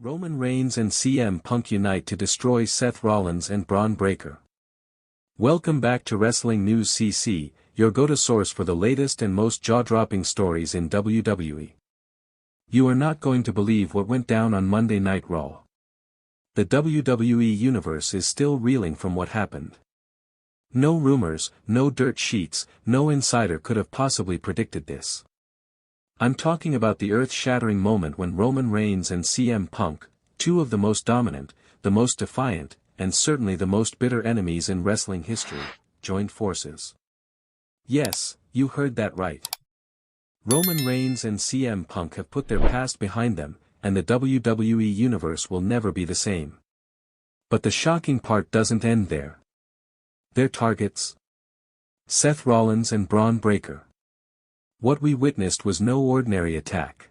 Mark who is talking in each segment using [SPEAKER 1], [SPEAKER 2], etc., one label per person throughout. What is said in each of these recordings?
[SPEAKER 1] Roman Reigns and CM Punk unite to destroy Seth Rollins and Bron Breakker. Welcome back to Wrestling News CC, your go-to source for the latest and most jaw-dropping stories in WWE. You are not going to believe what went down on Monday Night Raw. The WWE Universe is still reeling from what happened. No rumors, no dirt sheets, no insider could have possibly predicted this. I'm talking about the earth-shattering moment when Roman Reigns and CM Punk, two of the most dominant, the most defiant, and certainly the most bitter enemies in wrestling history, joined forces. Yes, you heard that right. Roman Reigns and CM Punk have put their past behind them, and the WWE Universe will never be the same. But the shocking part doesn't end there. Their targets? Seth Rollins and Bron Breakker. What we witnessed was no ordinary attack.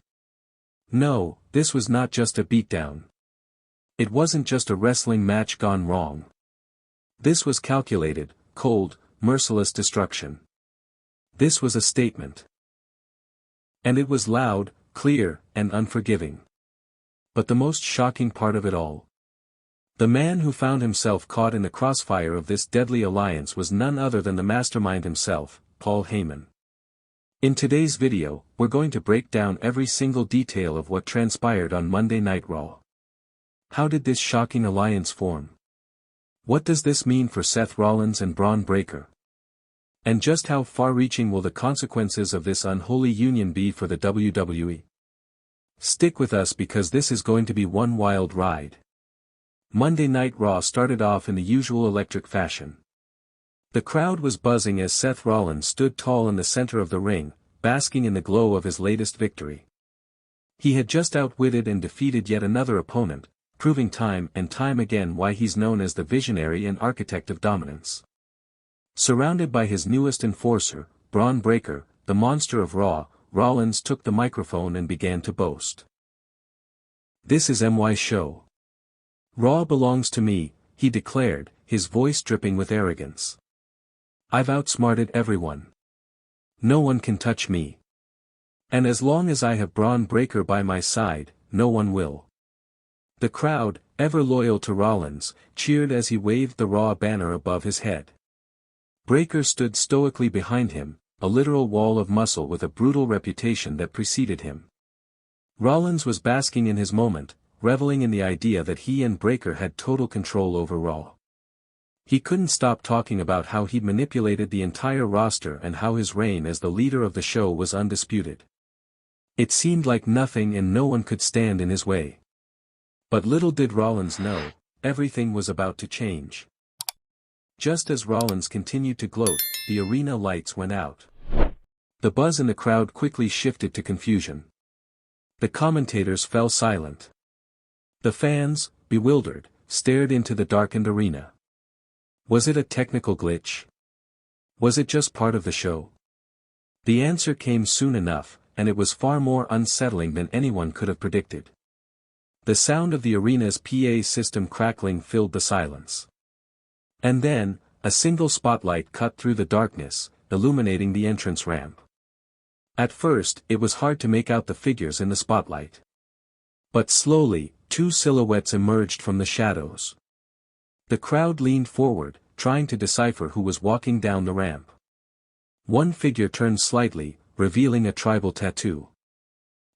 [SPEAKER 1] No, this was not just a beatdown. It wasn't just a wrestling match gone wrong. This was calculated, cold, merciless destruction. This was a statement. And it was loud, clear, and unforgiving. But the most shocking part of it all. The man who found himself caught in the crossfire of this deadly alliance was none other than the mastermind himself, Paul Heyman. In today's video, we're going to break down every single detail of what transpired on Monday Night Raw. How did this shocking alliance form? What does this mean for Seth Rollins and Bron Breakker? And just how far-reaching will the consequences of this unholy union be for the WWE? Stick with us because this is going to be one wild ride. Monday Night Raw started off in the usual electric fashion. The crowd was buzzing as Seth Rollins stood tall in the center of the ring, basking in the glow of his latest victory. He had just outwitted and defeated yet another opponent, proving time and time again why he's known as the visionary and architect of dominance. Surrounded by his newest enforcer, Bron Breakker, the monster of Raw, Rollins took the microphone and began to boast. "This is my show. Raw belongs to me," he declared, his voice dripping with arrogance. "I've outsmarted everyone. No one can touch me. And as long as I have Bron Breakker by my side, no one will." The crowd, ever loyal to Rollins, cheered as he waved the Raw banner above his head. Breakker stood stoically behind him, a literal wall of muscle with a brutal reputation that preceded him. Rollins was basking in his moment, reveling in the idea that he and Breakker had total control over Raw. He couldn't stop talking about how he'd manipulated the entire roster and how his reign as the leader of the show was undisputed. It seemed like nothing and no one could stand in his way. But little did Rollins know, everything was about to change. Just as Rollins continued to gloat, the arena lights went out. The buzz in the crowd quickly shifted to confusion. The commentators fell silent. The fans, bewildered, stared into the darkened arena. Was it a technical glitch? Was it just part of the show? The answer came soon enough, and it was far more unsettling than anyone could have predicted. The sound of the arena's PA system crackling filled the silence. And then, a single spotlight cut through the darkness, illuminating the entrance ramp. At first, it was hard to make out the figures in the spotlight. But slowly, two silhouettes emerged from the shadows. The crowd leaned forward, trying to decipher who was walking down the ramp. One figure turned slightly, revealing a tribal tattoo.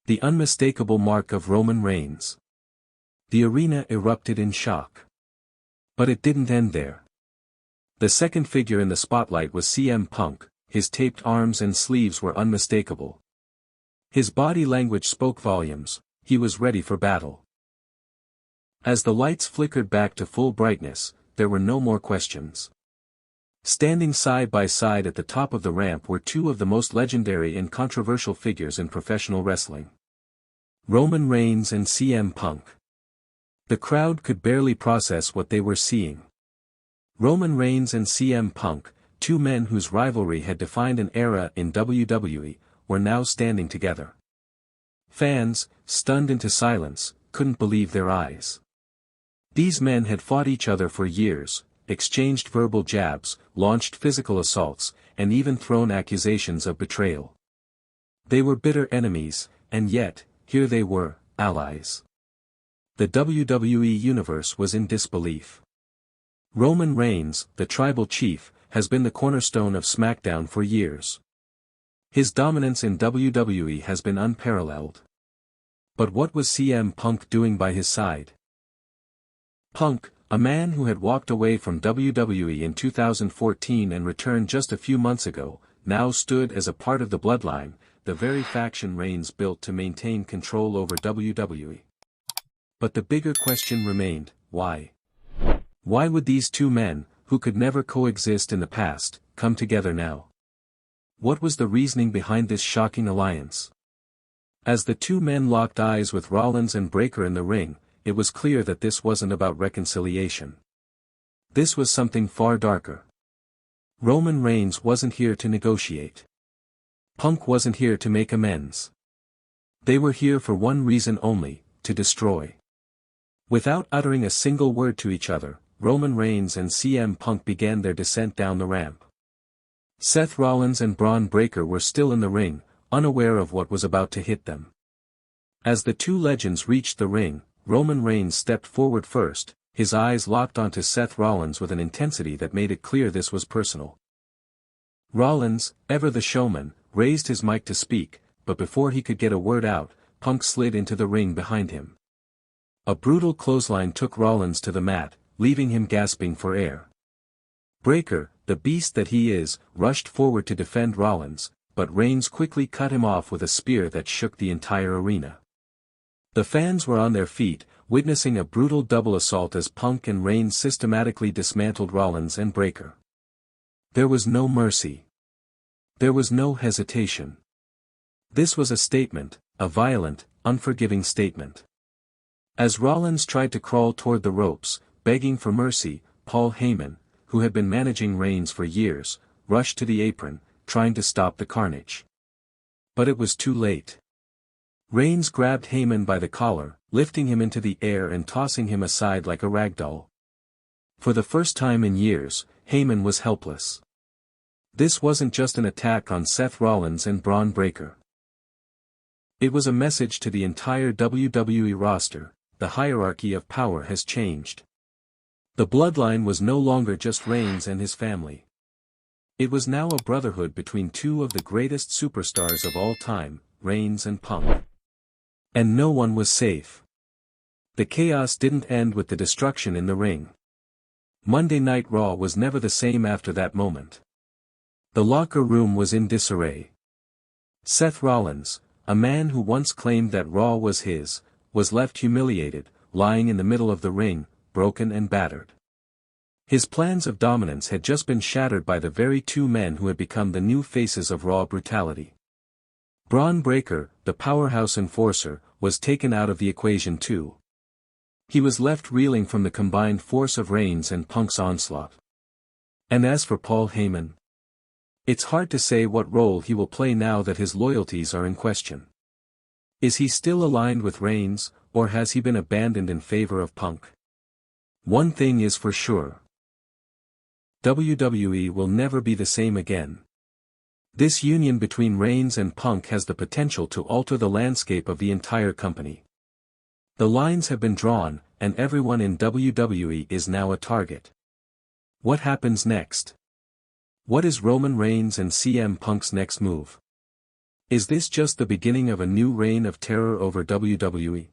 [SPEAKER 1] The unmistakable mark of Roman Reigns. The arena erupted in shock. But it didn't end there. The second figure in the spotlight was CM Punk, his taped arms and sleeves were unmistakable. His body language spoke volumes, he was ready for battle. As the lights flickered back to full brightness, there were no more questions. Standing side by side at the top of the ramp were two of the most legendary and controversial figures in professional wrestling. Roman Reigns and CM Punk. The crowd could barely process what they were seeing. Roman Reigns and CM Punk, two men whose rivalry had defined an era in WWE, were now standing together. Fans, stunned into silence, couldn't believe their eyes. These men had fought each other for years, exchanged verbal jabs, launched physical assaults, and even thrown accusations of betrayal. They were bitter enemies, and yet, here they were, allies. The WWE Universe was in disbelief. Roman Reigns, the tribal chief, has been the cornerstone of SmackDown for years. His dominance in WWE has been unparalleled. But what was CM Punk doing by his side? Punk, a man who had walked away from WWE in 2014 and returned just a few months ago, now stood as a part of the Bloodline, the very faction Reigns built to maintain control over WWE. But the bigger question remained, why? Why would these two men, who could never coexist in the past, come together now? What was the reasoning behind this shocking alliance? As the two men locked eyes with Rollins and Breakker in the ring, it was clear that this wasn't about reconciliation. This was something far darker. Roman Reigns wasn't here to negotiate. Punk wasn't here to make amends. They were here for one reason only, to destroy. Without uttering a single word to each other, Roman Reigns and CM Punk began their descent down the ramp. Seth Rollins and Bron Breakker were still in the ring, unaware of what was about to hit them. As the two legends reached the ring, Roman Reigns stepped forward first, his eyes locked onto Seth Rollins with an intensity that made it clear this was personal. Rollins, ever the showman, raised his mic to speak, but before he could get a word out, Punk slid into the ring behind him. A brutal clothesline took Rollins to the mat, leaving him gasping for air. Breakker, the beast that he is, rushed forward to defend Rollins, but Reigns quickly cut him off with a spear that shook the entire arena. The fans were on their feet, witnessing a brutal double assault as Punk and Reigns systematically dismantled Rollins and Breakker. There was no mercy. There was no hesitation. This was a statement, a violent, unforgiving statement. As Rollins tried to crawl toward the ropes, begging for mercy, Paul Heyman, who had been managing Reigns for years, rushed to the apron, trying to stop the carnage. But it was too late. Reigns grabbed Heyman by the collar, lifting him into the air and tossing him aside like a ragdoll. For the first time in years, Heyman was helpless. This wasn't just an attack on Seth Rollins and Bron Breakker. It was a message to the entire WWE roster: the hierarchy of power has changed. The bloodline was no longer just Reigns and his family. It was now a brotherhood between two of the greatest superstars of all time, Reigns and Punk. And no one was safe. The chaos didn't end with the destruction in the ring. Monday Night Raw was never the same after that moment. The locker room was in disarray. Seth Rollins, a man who once claimed that Raw was his, was left humiliated, lying in the middle of the ring, broken and battered. His plans of dominance had just been shattered by the very two men who had become the new faces of Raw brutality. Bron Breakker, the powerhouse enforcer, was taken out of the equation too. He was left reeling from the combined force of Reigns and Punk's onslaught. And as for Paul Heyman, it's hard to say what role he will play now that his loyalties are in question. Is he still aligned with Reigns, or has he been abandoned in favor of Punk? One thing is for sure. WWE will never be the same again. This union between Reigns and Punk has the potential to alter the landscape of the entire company. The lines have been drawn, and everyone in WWE is now a target. What happens next? What is Roman Reigns and CM Punk's next move? Is this just the beginning of a new reign of terror over WWE?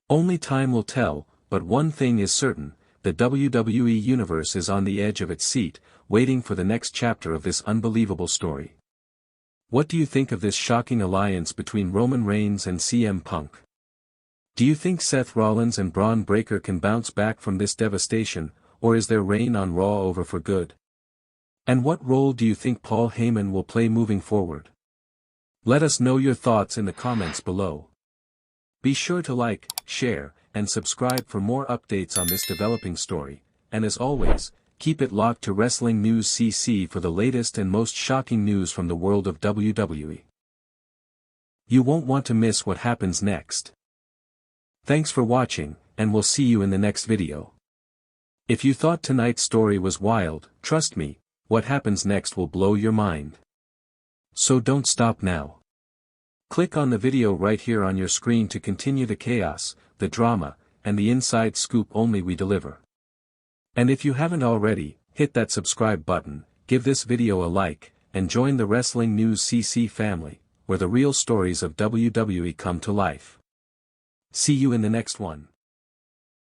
[SPEAKER 1] Only time will tell, but one thing is certain: the WWE Universe is on the edge of its seat, waiting for the next chapter of this unbelievable story. What do you think of this shocking alliance between Roman Reigns and CM Punk? Do you think Seth Rollins and Bron Breakker can bounce back from this devastation, or is their reign on Raw over for good? And what role do you think Paul Heyman will play moving forward? Let us know your thoughts in the comments below. Be sure to like, share, and subscribe for more updates on this developing story, and as always, keep it locked to Wrestling News CC for the latest and most shocking news from the world of WWE. You won't want to miss what happens next. Thanks for watching, and we'll see you in the next video. If you thought tonight's story was wild, trust me, what happens next will blow your mind. So don't stop now. Click on the video right here on your screen to continue the chaos, the drama, and the inside scoop only we deliver. And if you haven't already, hit that subscribe button, give this video a like, and join the Wrestling News CC family, where the real stories of WWE come to life. See you in the next one.